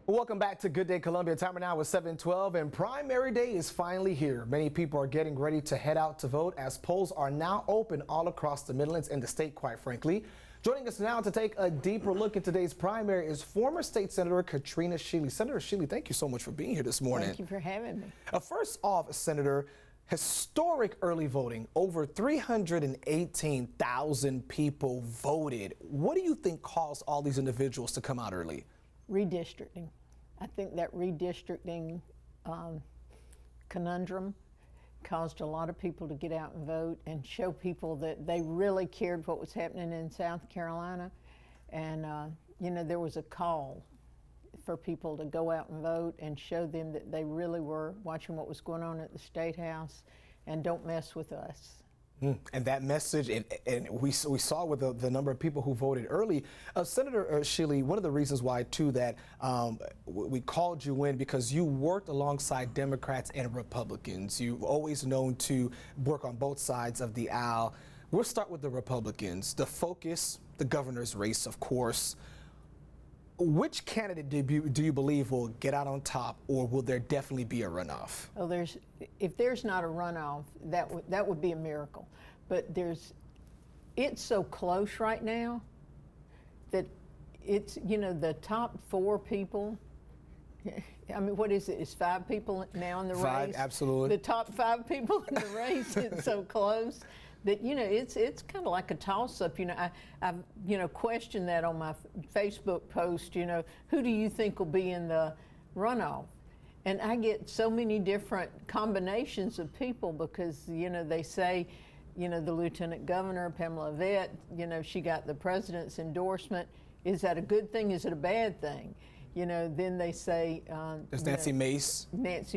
Welcome back to Good Day Columbia. Timer now is 7:12 and primary day is finally here. Many people are getting ready to head out to vote as polls are now open all across the Midlands and the state, quite frankly. Joining us now to take a deeper look at today's primary is former State Senator Katrina Shealy. Senator Shealy, thank you so much for being here this morning. Thank you for having me. First off, Senator, historic early voting. Over 318,000 people voted. What do you think caused all these individuals to come out early? Redistricting. I think that redistricting conundrum caused a lot of people to get out and vote and show people that they really cared what was happening in South Carolina. And, there was a call for people to go out and vote and show them that they really were watching what was going on at the State House and don't mess with us. And that message, and we saw with the number of people who voted early. Senator Shealy, one of the reasons why, too, that we called you in because you worked alongside Democrats and Republicans. You've always known to work on both sides of the aisle. We'll start with the Republicans. The focus, the governor's race, of course. Which candidate do you believe will get out on top, or will there definitely be a runoff? Well, if there's not a runoff, that would be a miracle. But it's so close right now that it's, the top four people. I mean, what is it? It's five people now in the race. Five, absolutely. The top five people in the race. It's so close that it's kind of like a toss-up. I've questioned that on my Facebook post. Who do you think will be in the runoff? And I get so many different combinations of people because they say, the Lieutenant Governor Pamela Vett, she got the president's endorsement. Is that a good thing? Is it a bad thing? Then they say there's Nancy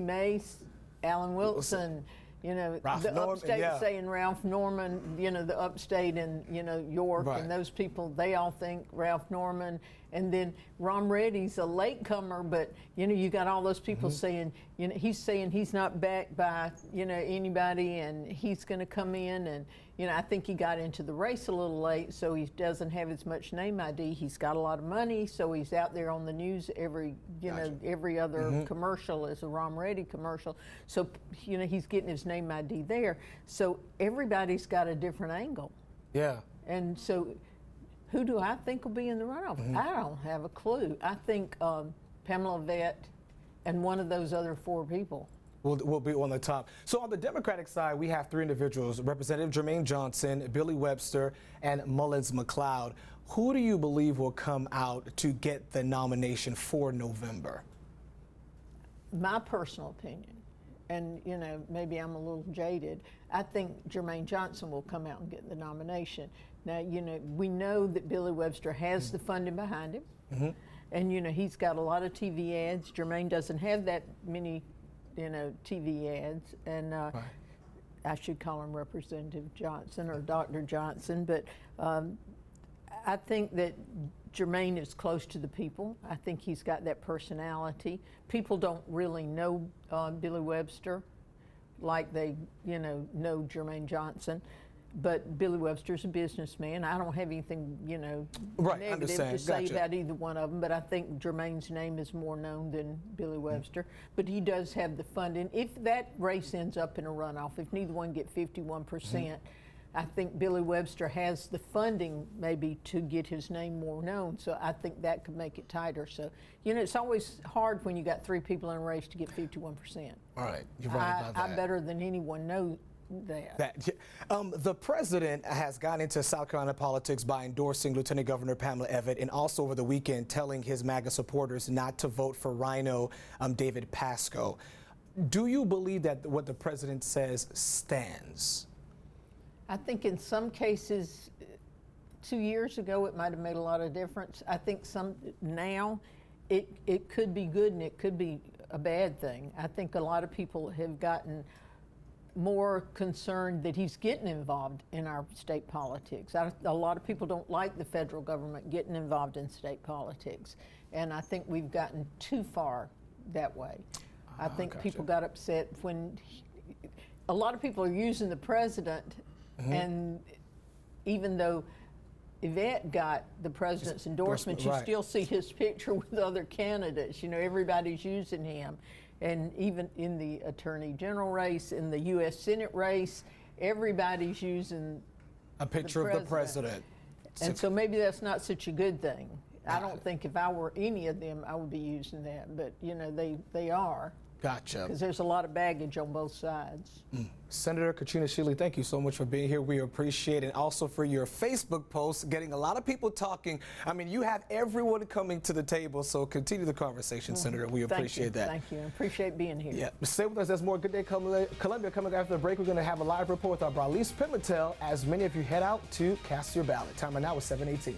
Mace, Alan Wilson. Ralph the Norman, upstate yeah. saying Ralph Norman, the upstate and, York, right. And those people, they all think Ralph Norman. And then Ron Reddy's a latecomer, but, you got all those people saying, he's saying he's not backed by, anybody and he's going to come in. And, I think he got into the race a little late, so he doesn't have as much name ID. He's got a lot of money, so he's out there on the news every other commercial is a Ron Reddy commercial. So, he's getting his name ID there. So everybody's got a different angle. Yeah. And so who do I think will be in the runoff? I don't have a clue. I think Pamela Vett and one of those other four people will be on the top. So on the Democratic side, we have three individuals, Representative Jermaine Johnson, Billy Webster, and Mullins McLeod. Who do you believe will come out to get the nomination for November? My personal opinion, and maybe I'm a little jaded, I think Jermaine Johnson will come out and get the nomination. Now, we know that Billy Webster has the funding behind him, and he's got a lot of TV ads. Jermaine doesn't have that many TV ads, and right. I should call him Representative Johnson or Dr. Johnson, but I think that Jermaine is close to the people. I think he's got that personality. People don't really know Billy Webster like they, know Jermaine Johnson. But Billy Webster's a businessman. I don't have anything, negative to say about either one of them, but I think Jermaine's name is more known than Billy Webster. But he does have the funding. If that race ends up in a runoff, if neither one get 51%, I think Billy Webster has the funding maybe to get his name more known. So I think that could make it tighter. So, it's always hard when you got three people in a race to get 51%. All right, you're right about that. I better than anyone know that. The president has gotten into South Carolina politics by endorsing Lieutenant Governor Pamela Evett and also over the weekend telling his MAGA supporters not to vote for Rhino David Pasco. Do you believe that what the president says stands? I think in some cases, 2 years ago, it might have made a lot of difference. I think now it could be good and it could be a bad thing. I think a lot of people have gotten more concerned that he's getting involved in our state politics. A lot of people don't like the federal government getting involved in state politics. And I think we've gotten too far that way. I think people got upset when a lot of people are using the president, and even though Yvette got the president's endorsement, you right. still see his picture with other candidates. You know, everybody's using him. And even in the Attorney General race, in the U.S. Senate race, everybody's using a picture of the president. And so maybe that's not such a good thing. I don't think if I were any of them, I would be using that. But, you know, they are. Gotcha. Because there's a lot of baggage on both sides. Senator Katrina Shealy, thank you so much for being here. We appreciate it. And also for your Facebook posts, getting a lot of people talking. I mean, you have everyone coming to the table, so continue the conversation, Senator. We appreciate that. Thank you. I appreciate being here. Yeah. Stay with us. There's more Good Day Columbia coming after the break. We're going to have a live report with our Bralise Pimentel as many of you head out to cast your ballot. Time now is 7:18.